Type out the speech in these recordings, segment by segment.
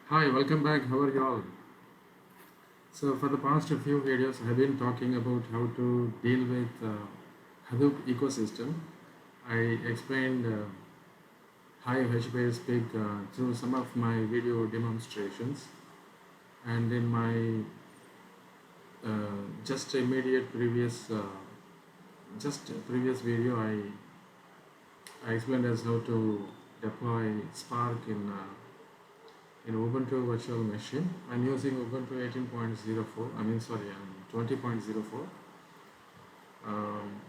Hi, welcome back. How are you all? So, for the past few videos, I've been talking about how to deal with Hadoop ecosystem. I explained Hive, HBase, Pig through some of my video demonstrations, and in my just immediate previous video, I explained as how to deploy Spark in Ubuntu virtual machine. I'm using Ubuntu 18.04. I'm 20.04. Um,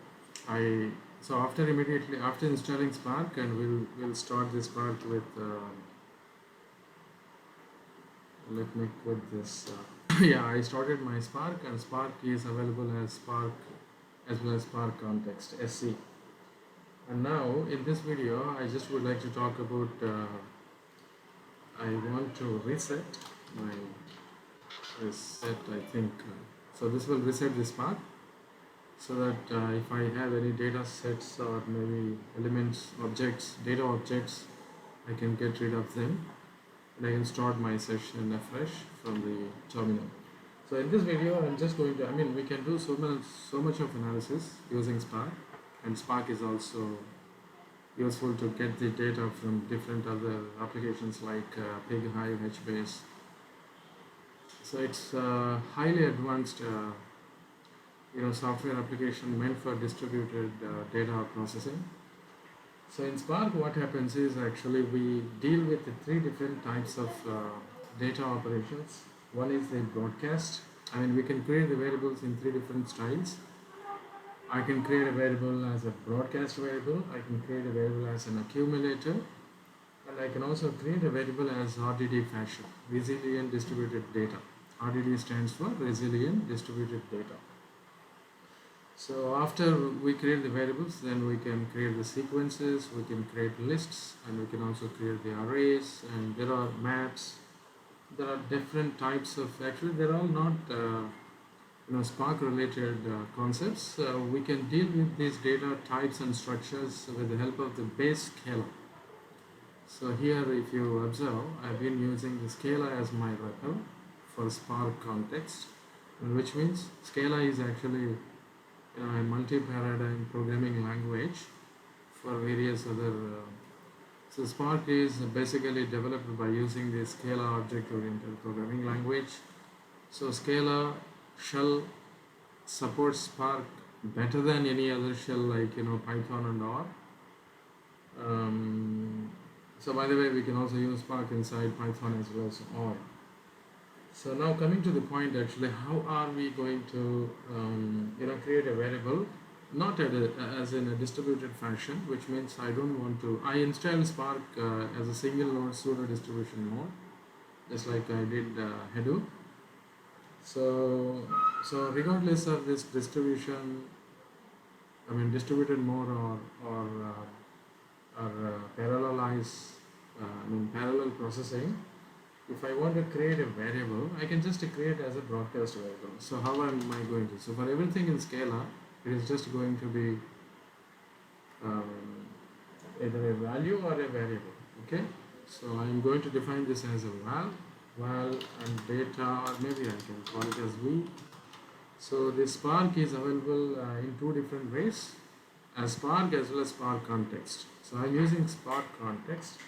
I so after immediately after installing Spark, and we'll start the Spark with. Let me quit this. Yeah, I started my Spark, and Spark is available as Spark as well as Spark context SC. And now in this video, I just would like to talk about. I want to reset my reset. I think so. This will reset the Spark so that if I have any data sets or maybe elements, objects, data objects, I can get rid of them and I can start my session afresh from the terminal. So in this video, I'm just going to, we can do so much of analysis using Spark, and Spark is also useful to get the data from different other applications like Pig, Hive, HBase. So it's highly advanced software application meant for distributed data processing. So in Spark, what happens is actually we deal with the three different types of data operations. One is the broadcast. We can create the variables in three different styles. I can create a variable as a broadcast variable. I can create a variable as an accumulator. And I can also create a variable as RDD fashion, resilient distributed data. RDD stands for resilient distributed data. So after we create the variables, then we can create the sequences, we can create lists, and we can also create the arrays, and there are maps. There are different types of, actually they're all not Spark related concepts. We can deal with these data types and structures with the help of the base scalar. So here if you observe, I've been using the Scala as my REPL for Spark context, which means Scala is actually a multi-paradigm programming language for various other. So Spark is basically developed by using the Scala object-oriented programming language. So Scala shell supports Spark better than any other shell like Python and R. So by the way, we can also use Spark inside Python as well as R. So now coming to the point, actually, how are we going to create a variable, not as in a distributed fashion, which means I install Spark as a single node pseudo distribution mode, just like I did Hadoop. So regardless of this distribution, distributed mode or parallelize, parallel processing. If I want to create a variable, I can just create as a broadcast variable. So how am I going to? So for everything in Scala, it is just going to be either a value or a variable. Okay. So I'm going to define this as a val and data, or maybe I can call it as v. So the Spark is available in two different ways, as Spark as well as Spark context. So I'm using Spark context.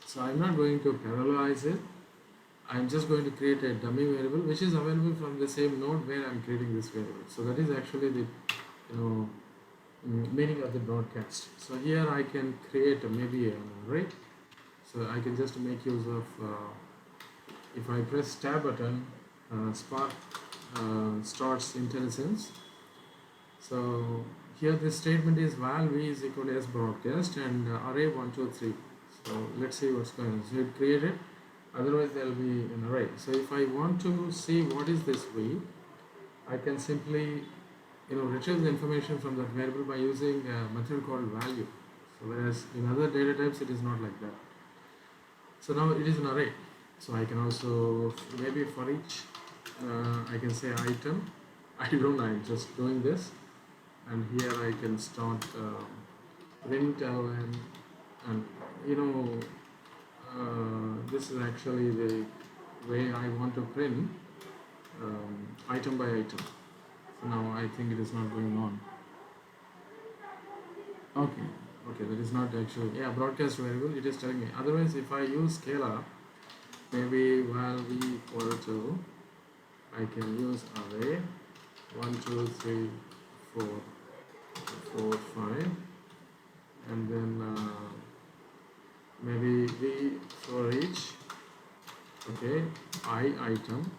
So I'm not going to parallelize it. I'm just going to create a dummy variable which is available from the same node where I'm creating this variable. So that is actually the meaning of the broadcast. So here I can create maybe an array. So I can just make use of, if I press tab button, Spark starts IntelliSense. So here this statement is val v is equal to s broadcast and array 1 2 3. So let's see what's going on. So it created, otherwise there will be an array. So if I want to see what is this v, I can simply retrieve the information from that variable by using a method called value. So whereas in other data types it is not like that. So now it is an array. So I can also, maybe for each I can say item. I don't know, I'm just doing this, and here I can start print ln, and this is actually the way I want to print item by item. So now I think it is not going on. Okay, that is not actually, yeah, broadcast variable, it is telling me. Otherwise, if I use scalar, maybe while we equal to, I can use array 1, 2, 3, 4, 4, 5, and then maybe we for each, okay, I item,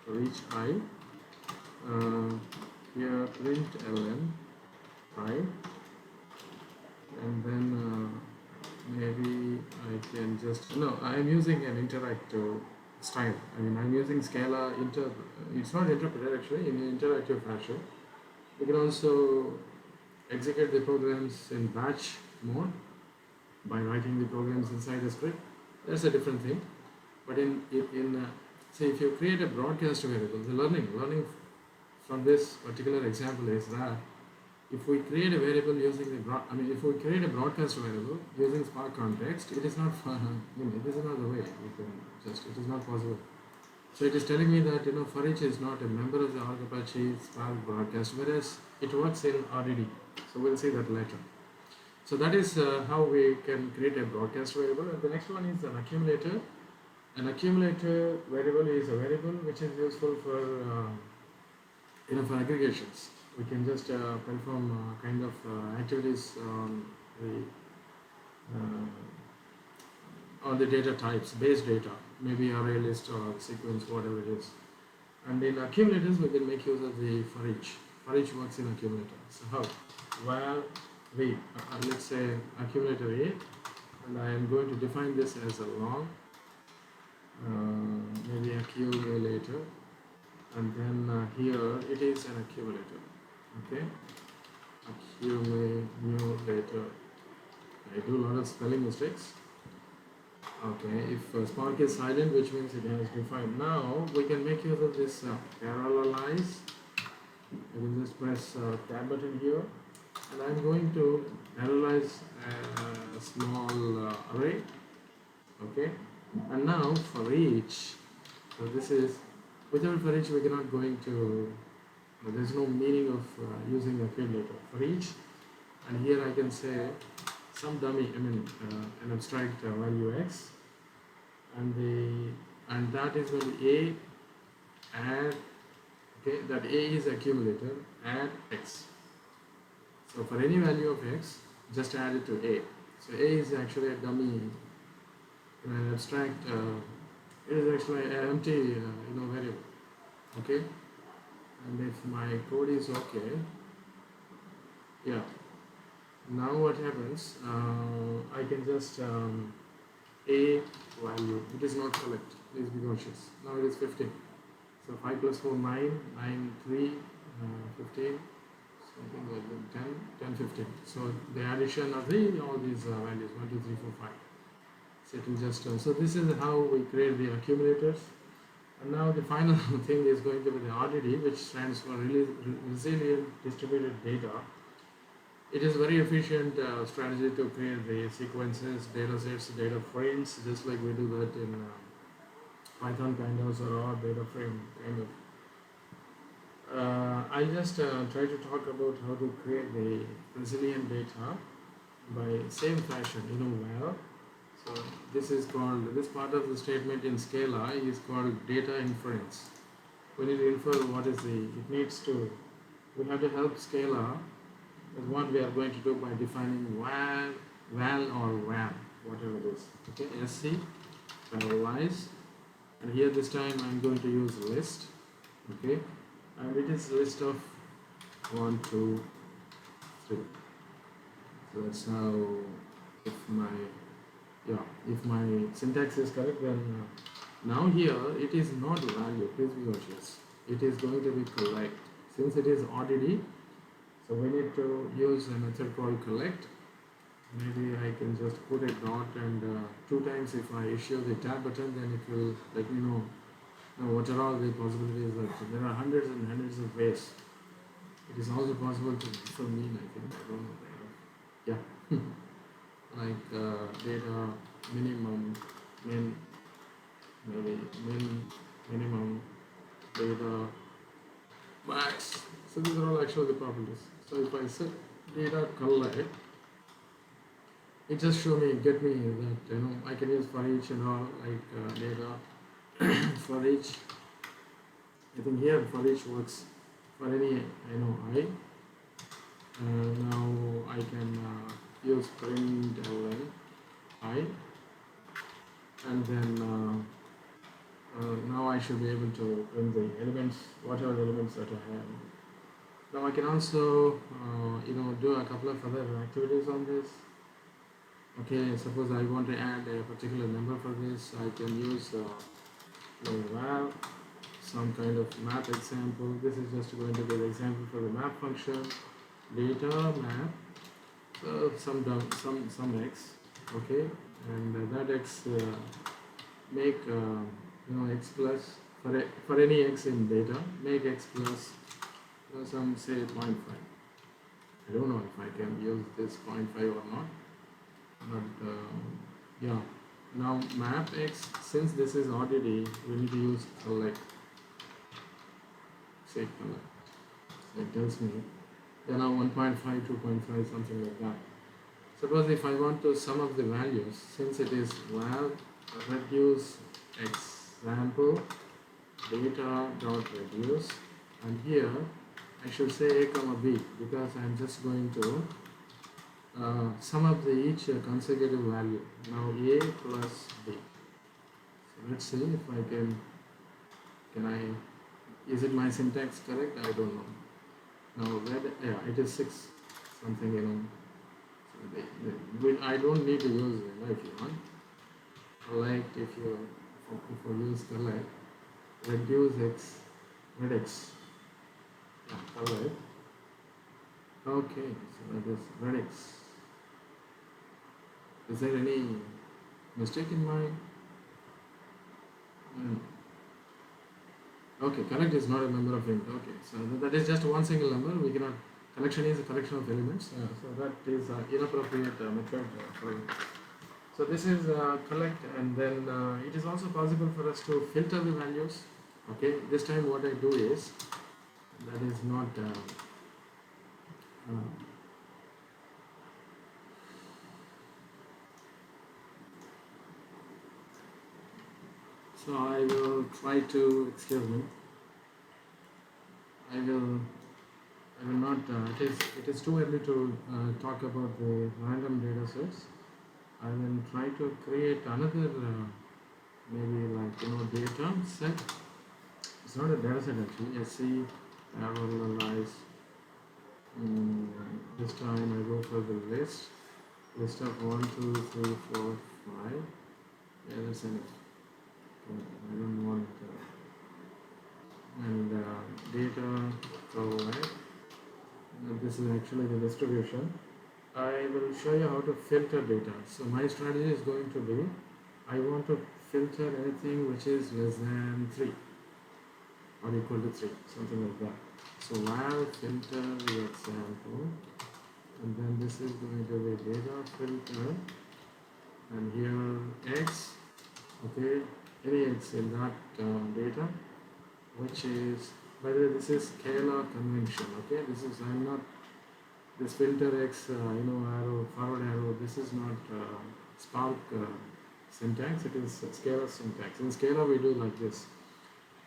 for each I, here print ln I, and then maybe I can just, no, I am using an interactive style. I mean, I'm using Scala it's not interpreted actually, in an interactive fashion. You can also execute the programs in batch mode by writing the programs inside the script. That's a different thing. But say if you create a broadcast variable, the learning from this particular example is that if we create a variable using if we create a broadcast variable using Spark context, it is not fun. This is not the way we can it is not possible. So it is telling me that for each is not a member of the Apache Spark broadcast, whereas it works in RDD. So we'll see that later. So that is how we can create a broadcast variable. And the next one is an accumulator. An accumulator variable is a variable which is useful for for aggregations. We can just perform kind of activities on the data types, base data, maybe array list or sequence, whatever it is. And in accumulators, we can make use of the for each. For each works in accumulator. So how? While we, let's say accumulator A, and I am going to define this as a long, maybe accumulator, and then here it is an accumulator. Okay, accumulator. I do a lot of spelling mistakes. Okay, if Spark is silent, which means it has defined. Now we can make use of this parallelize. I will just press tab button here, and I'm going to parallelize a small array. Okay, and now for each, so this is without for each we cannot going to. There is no meaning of using accumulator for each, and here I can say some dummy, an abstract value x, and that is going to be a add, okay, that a is accumulator, add x. So for any value of x, just add it to a. So a is actually a dummy, an abstract. It is actually an empty, variable. Okay. And if my code is okay, yeah. Now what happens? I can just a value. It is not collect. Please be cautious. Now it is 15. So 5 plus 4, 9, 9, 3, 15. Something like that. 10, 15. So the addition of all these values 1, 2, 3, 4, 5. So it will just. So this is how we create the accumulators. And now the final thing is going to be the RDD, which stands for Resilient Distributed Data. It is very efficient strategy to create the sequences, data sets, data frames, just like we do that in Python kind of, or raw data frame kind of. I just try to talk about how to create the resilient data by same fashion, well. So this is called, this part of the statement in Scala is called data inference. We need to infer what is we have to help Scala is what we are going to do by defining val or val, whatever it is. Okay, SC, parallelize, and here this time I'm going to use list. Okay, and it is list of 1, 2, 3. So that's how, if my syntax is correct, then now here it is not value, please be cautious. It is going to be collect. Since it is RDD, so we need to use a method called collect. Maybe I can just put a dot, and 2 times if I issue the tab button, then it will let me know what are all the possibilities. That there are hundreds and hundreds of ways. It is also possible to mean, I think, I don't know. Yeah. Like data minimum, min, maybe minimum, data, max. So these are all actually the properties. So if I set data collect, it just show me, get me that I can use for each and all, like data for each. I think here for each works for any I. Now I can use print I, and then now I should be able to print the elements, whatever elements that I have. Now I can also do a couple of other activities on this. Okay, suppose I want to add a particular number for this, I can use val, some kind of map example. This is just going to be the example for the map function, data map, some x, okay, and that x make x plus for any x in data, make x plus some say 0.5. I don't know if I can use this 0.5 or not, but yeah. Now map x, since this is RDD, we need to use collect. Say collect. So it tells me now 1.5, 2.5, something like that. Suppose if I want to sum up the values, since it is val reduce example data dot reduce, and here I should say a comma b, because I am just going to sum up each consecutive value. Now a plus b. So let's see if I can I, is it my syntax correct? I don't know. Now yeah, it is 6 something, so I don't need to use if you want. Like if you use collect, reduce x, redex, yeah, collect. Okay, so that is redex. Is there any mistake in my? Okay, collect is not a member of int. Okay, so that is just one single number. We cannot. Collection is a collection of elements. So that is inappropriate method for it. So this is collect, and then it is also possible for us to filter the values. Okay, this time what I do is, that is not so I will try to, excuse me, I will not, it is too early to talk about the random data sets. I will try to create another maybe like data set. It's not a data set actually. SC Parallelize. This time I go for the list of 1, 2, 3, 4, 5. Yeah, that's enough. I don't want and data collect. This is actually the distribution. I will show you how to filter data. So my strategy is going to be, I want to filter anything which is less than 3 or equal to 3, something like that. So val filter the example, and then this is going to be data filter, and here x, okay, any x in that data, which is, by the way, this is scalar convention. Okay, this is, I'm not, this filter x arrow, forward arrow, this is not Spark syntax, it is scalar syntax. In scalar we do like this.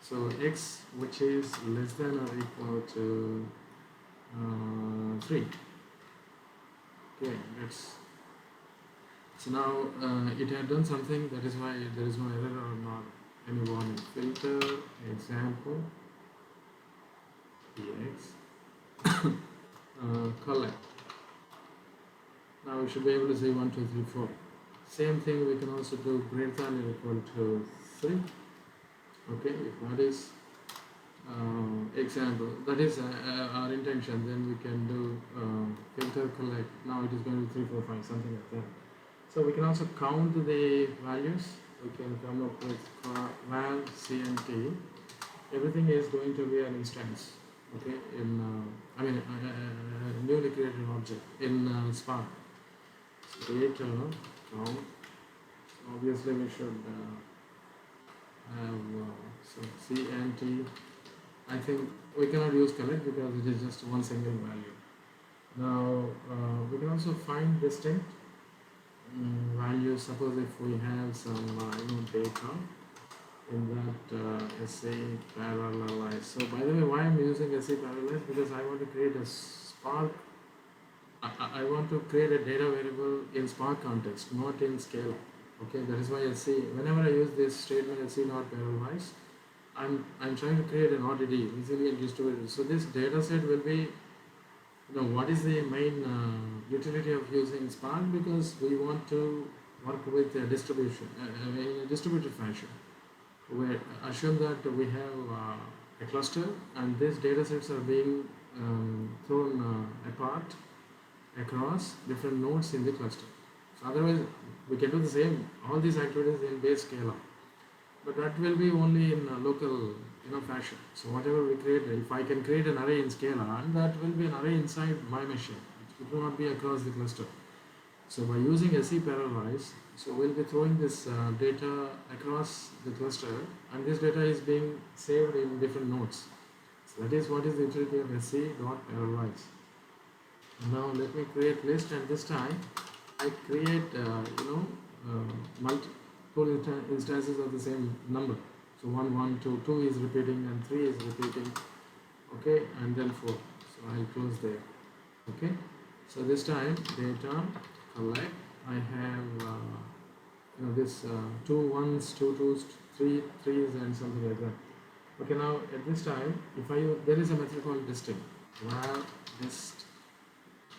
So x which is less than or equal to 3. Okay, that's, so now it had done something, that is why there is no error or not any warning. Filter example dx collect. Now we should be able to say 1, 2, 3, 4. Same thing we can also do greater than or equal to 3. Okay, if that is example, that is our intention, then we can do filter collect. Now it is going to be 3, 4, 5, something like that. So we can also count the values. We can come up with val cnt. Everything is going to be an instance. Okay, in newly created object in Spark. So data count. obviously we should have so C and T. I think we cannot use collect because it is just one single value. Now we can also find distinct values. Suppose if we have some data in that SA parallelize. So by the way, why I'm using SA parallelize? Because I want to create a Spark. I want to create a data variable in Spark context, not in Scala. Okay, that is why SC. Whenever I use this statement SC not parallelize, I'm trying to create an RDD, resilient distributed. So this data set will be, what is the main utility of using Spark? Because we want to work with a distribution in a distributed fashion. We assume that we have a cluster and these data sets are being thrown apart across different nodes in the cluster. So otherwise we can do the same, all these activities in base Scala, but that will be only in local fashion. So whatever we create, if I can create an array in Scala, and that will be an array inside my machine, it will not be across the cluster. So by using SE parallelize, so we'll be throwing this data across the cluster, and this data is being saved in different nodes. So that is what is the utility of SE dot parallelize. Now let me create list, and this time I create multiple instances of the same number. So 1, 1, 2, 2 is repeating, and 3 is repeating. Okay, and then 4. So I'll close there. Okay. So this time data collect. I have this 2 1s, 2 2s, 3 3s, and something like that. Okay. Now at this time, if there is a method called distinct. Var dist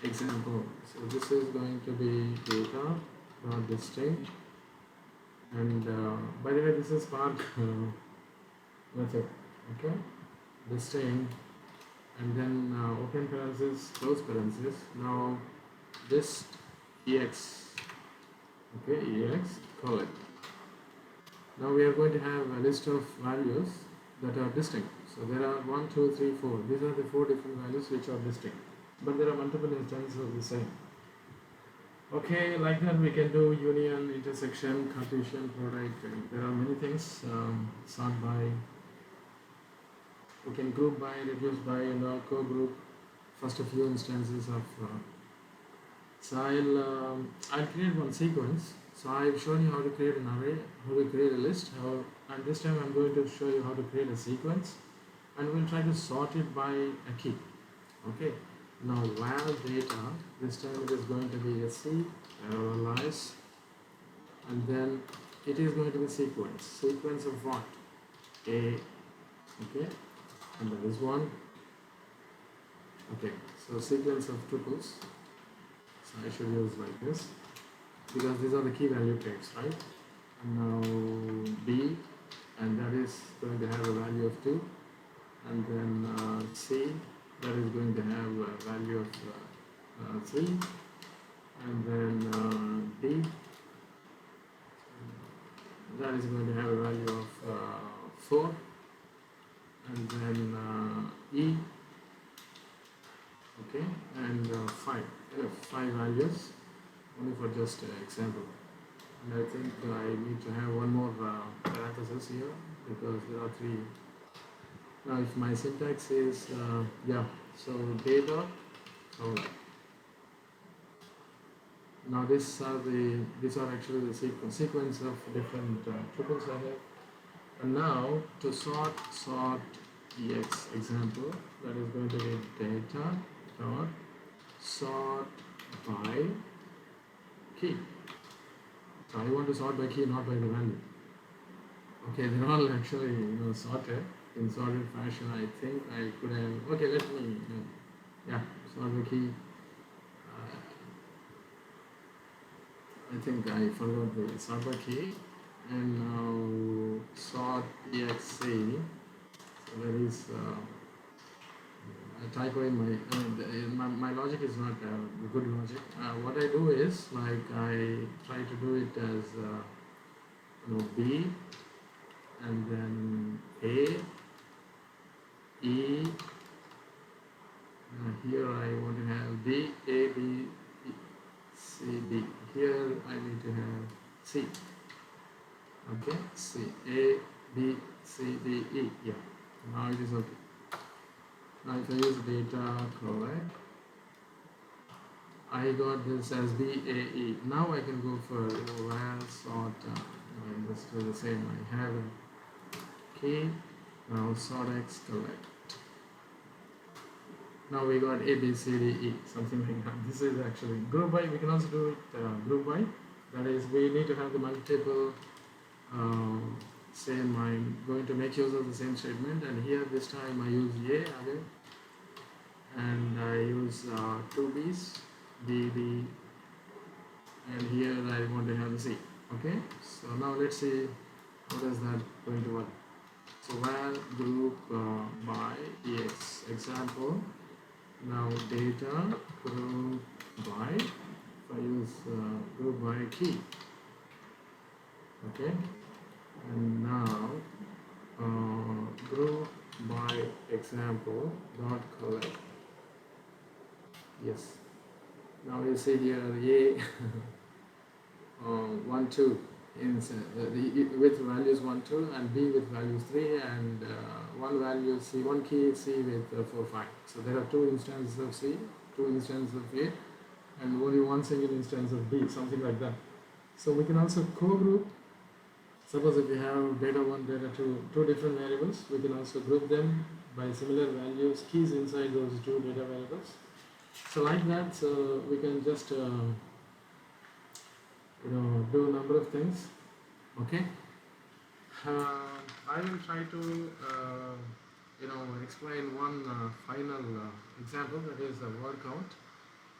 example. So this is going to be data dot distinct, and by the way, this is Spark method. Okay, distinct, and then open parenthesis, close parenthesis. Now dist ex. Okay, ex collect. Now we are going to have a list of values that are distinct. So there are 1 2 3 4. These are the 4 different values which are distinct, but there are multiple instances of the same. Okay, like that we can do union, intersection, Cartesian product, and there are many things. Sort by, we can group by, reduce by, and co-group. First a few instances of. So I'll create one sequence. So I've shown you how to create an array, how to create a list, and this time I'm going to show you how to create a sequence, and we'll try to sort it by a key. Okay. Now val data, this time it is going to be SC parallelize, and then it is going to be sequence of what? A. Okay, and there is one. Okay, so sequence of tuples. So I should use like this because these are the key value pairs, right? And now B, and that is going to have a value of 2, and then C, that is going to have a value of 3, and then D, that is going to have a value of 4, and then E, okay, and 5. 5 values only for just example. And I think I need to have one more parenthesis here because there are 3. Now if my syntax is so data collect. Now these are actually the sequence of different tuples I have. And now to sort ex example, that is going to be data dot sort by key. So I want to sort by key, not by the value. Okay, they're all actually sorted in sorted fashion. I think I could have. Okay, let me sort by key. I think I forgot the sort by key, and now sort exe. So that is a typo in my logic is not good logic. What I do is like I try to do it as B, and then A, E. Here I want to have D, A, B, C, D. Here I need to have C. A, B, C, D, E. Yeah, now it is okay. Now if I use data collect, I got this as BAE. Now I can go for val sort. I just do the same. I have a key. Now sort X collect. Now we got A, B, C, D, E, something like that. This is actually group by. We can also do it group by. That is, we need to have the multiple same. I'm going to make use of the same statement, and here this time I use A again, and I use two B's, B, B, and here I want to have the C. Okay, so now let's see how does that going to work. So val group by EX example. Now data group by, if I use group by key. Okay, and now group by example dot collect. Yes, now you see here A 1 2 in with values 1 2 and B with values 3 and one value C, one key C with 4 5. So there are two instances of C, two instances of A, and only one single instance of B, something like that. So we can also co-group. Suppose if we have data 1, data 2, two different variables, we can also group them by similar values, keys inside those two data variables. So like that, so we can just do a number of things. Okay, I will try to explain one final example, that is a word count.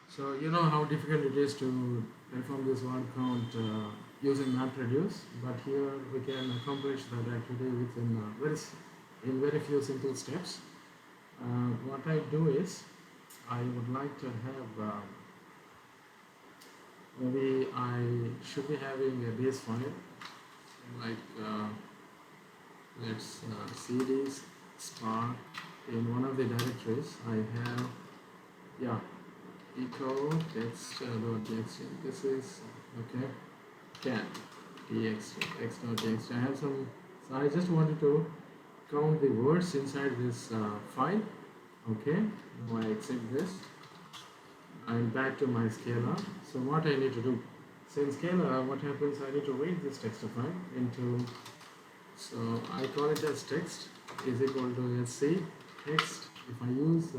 So you know how difficult it is to perform this word count using MapReduce, but here we can accomplish that activity within very few simple steps. What I do is, I would like to have maybe I should be having a base file like let's cd spark. In one of the directories I have echo text.txt. This is okay, cat txt x.txt. I have some, so I just wanted to count the words inside this file. Okay, now I accept this. I'm back to my scalar. So what I need to do, so in scalar what happens, I need to read this text file into, so I call it as text is equal to sc text. If I use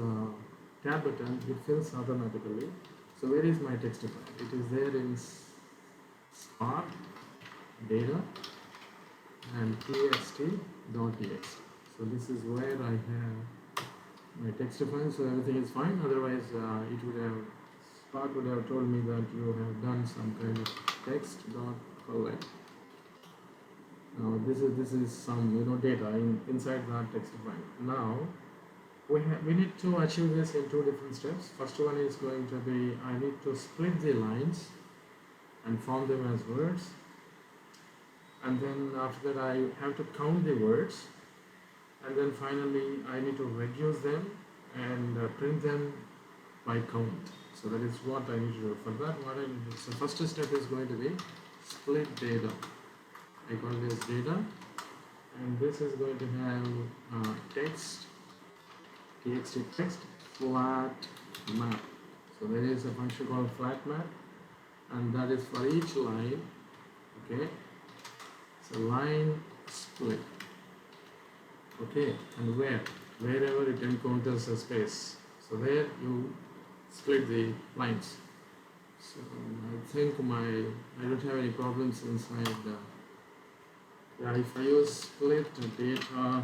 tab button, it fills automatically. So where is my text file? It is there in Spark data and txt.txt. So this is where I have my text file. So everything is fine. Otherwise, it would have, Spark would have told me that you have done some kind of text.collect. Now this is some data inside that text file. Now we need to achieve this in two different steps. First one is going to be, I need to split the lines and form them as words, and then after that I have to count the words, and then finally I need to reduce them and print them by count. So that is what I need to do. For that, what I need to do, so first step is going to be split data. I call this data, and this is going to have text txt text flat map. So there is a function called flat map, and that is for each line. Okay, so line split. Okay, and wherever it encounters a space, so there you split the lines. So I think I don't have any problems inside if I use split data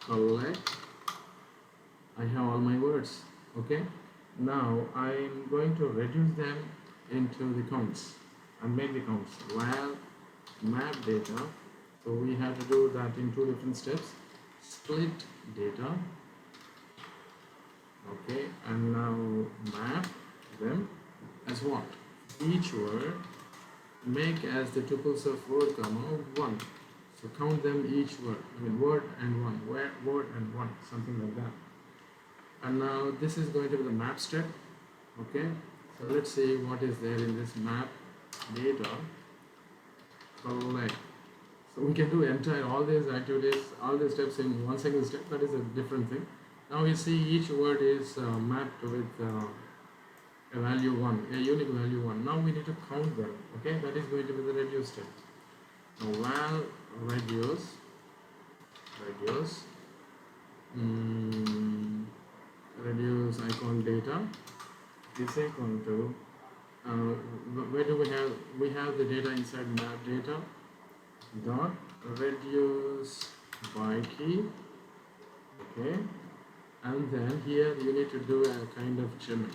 collect, I have all my words. Okay, now I'm going to reduce them into the counts and make the counts. While map data, so we have to do that in two different steps. Split data, okay, and now map them as what? Each word make as the tuples of word comma 1. So count them each word. Word and one, word and one, something like that. And now this is going to be the map step. Okay, so let's see what is there in this map data collect. we can do entire all these activities, all these steps in one single step. That is a different thing. Now you see each word is mapped with a value 1, a unique value 1. Now we need to count them. Okay, that is going to be the reduce step. Now val reduce reduce icon data is equal to where do we have the data inside map data dot reduce by key. Okay, and then here you need to do a kind of trimming.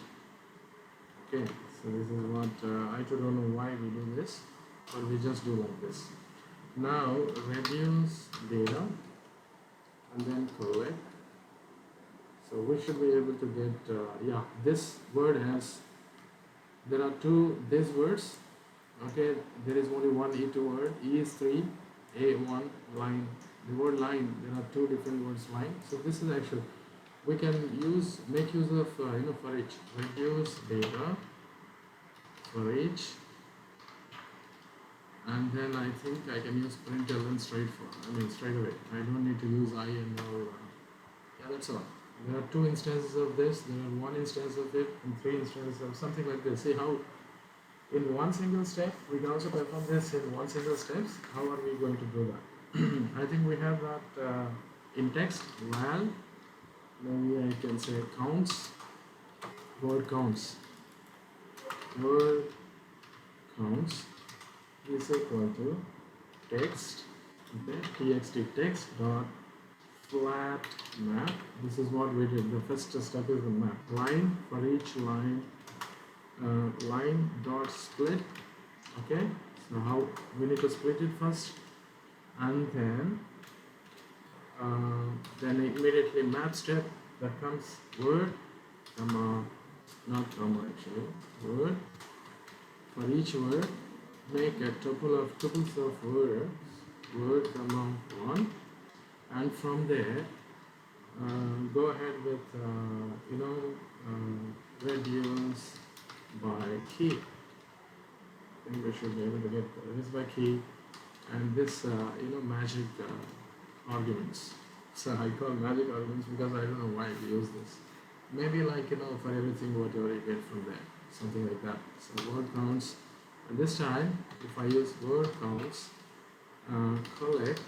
Okay, so this is what I don't know why we do this, but we just do like this. Now reduce data and then collect. So we should be able to get yeah, this word has, there are two these words. Okay, there is only one E2 word. E is 3, A1 line. The word line, there are two different words line. So this is actually, we can make use of for each. Reduce data for each, and then I think I can use println straight away. I don't need to use I and or yeah, that's all. There are two instances of this. There are one instance of it and three instances of something like this. See how in one single step we can also perform this in one single steps. How are we going to do that? I think we have that in text val. Maybe I can say counts, word counts is equal to text, okay, txt text dot flat map. This is what we did. The first step is the map line for each line, line dot split. Okay, so how we need to split it first, and then immediately map step that comes word comma, not comma actually, word. For each word make a tuples of words, word comma 1, and from there go ahead with reduce by key. I think we should be able to get reduce by key, and this magic arguments. So I call magic arguments because I don't know why we use this. Maybe like for everything whatever you get from there, something like that. So word counts, and this time if I use word counts collect.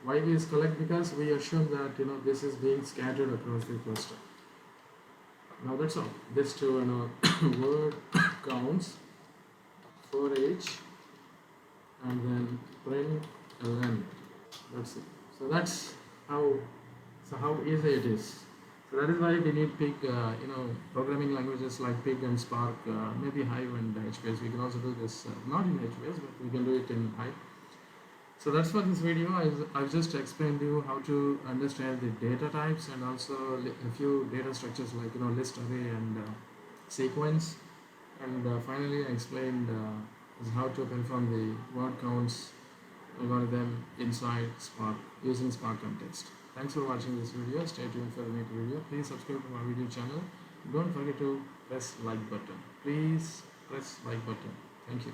Why we use collect? Because we assume that this is being scattered across the cluster. Now that's all. This to word counts for each, and then print ln. That's it. So that's how easy it is. So that is why we need big programming languages like Pig and Spark, maybe Hive and HBase. We can also do this not in HBase, but we can do it in Hive. So that's for this video. I've just explained you how to understand the data types and also a few data structures like list, array, and sequence. And finally, I explained how to perform the word counts algorithm inside Spark using Spark context. Thanks for watching this video. Stay tuned for the next video. Please subscribe to my video channel. Don't forget to press like button. Please press like button. Thank you.